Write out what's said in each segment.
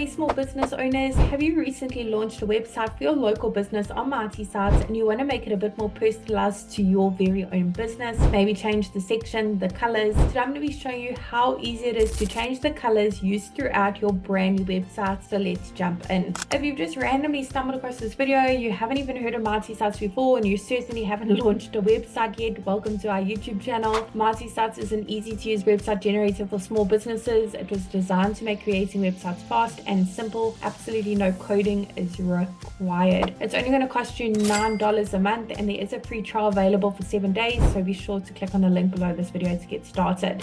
Hey small business owners, have you recently launched a website for your local business on MultiSites and you want to make it a bit more personalized to your very own business? Maybe change the section, the colors. Today I'm going to be showing you how easy it is to change the colors used throughout your brand new website. So let's jump in. If you've just randomly stumbled across this video, you haven't even heard of MultiSites before, and you certainly haven't launched a website yet, welcome to our YouTube channel. MultiSites is an easy to use website generator for small businesses. It was designed to make creating websites fast and simple. Absolutely no coding is required. It's only going to cost you $9 a month, and there is a free trial available for 7 days, so be sure to click on the link below this video to get started.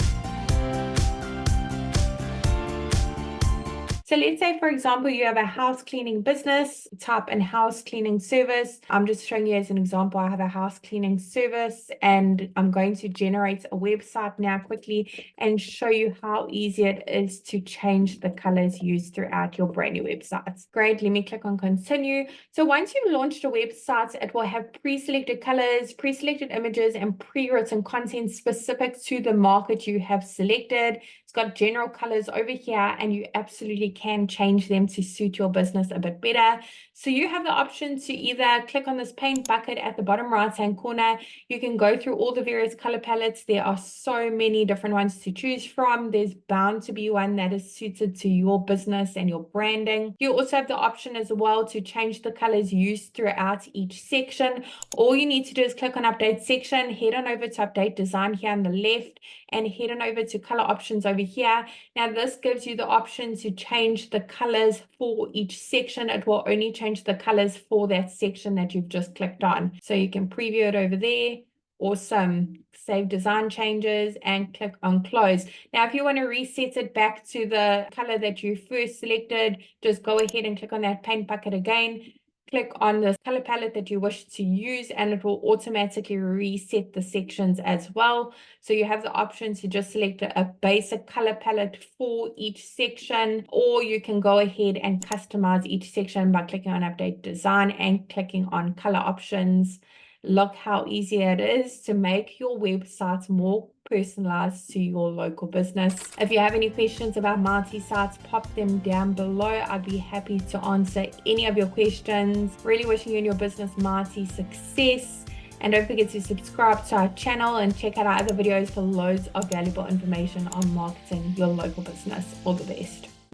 So let's say, for example, you have a house cleaning business, type in house cleaning service. I'm just showing you as an example, I have a house cleaning service, and I'm going to generate a website now quickly and show you how easy it is to change the colors used throughout your brand new websites. Great, let me click on continue. So once you've launched a website, it will have pre-selected colors, pre-selected images, and pre-written content specific to the market you have selected. It's got general colors over here, and you absolutely can change them to suit your business a bit better. So you have the option to either click on this paint bucket at the bottom right hand corner. You can go through all the various color palettes. There are so many different ones to choose from. There's bound to be one that is suited to your business and your branding. You also have the option as well to change the colors used throughout each section. All you need to do is click on update section, head on over to update design here on the left, and head on over to color options over here. Now this gives you the option to change the colors for each section. It will only change the colors for that section that you've just clicked on. So you can preview it over there. Awesome. Save design changes and click on close. Now if you want to reset it back to the color that you first selected, just go ahead and click on that paint bucket again. Click on the color palette that you wish to use, and it will automatically reset the sections as well. So you have the option to just select a basic color palette for each section, or you can go ahead and customize each section by clicking on update design and clicking on color options. Look how easy it is to make your websites more personalized to your local business. If you have any questions about MultiSites, pop them down below. I'd be happy to answer any of your questions. Really wishing you and your business Multi success. And don't forget to subscribe to our channel and check out our other videos for loads of valuable information on marketing your local business. All the best.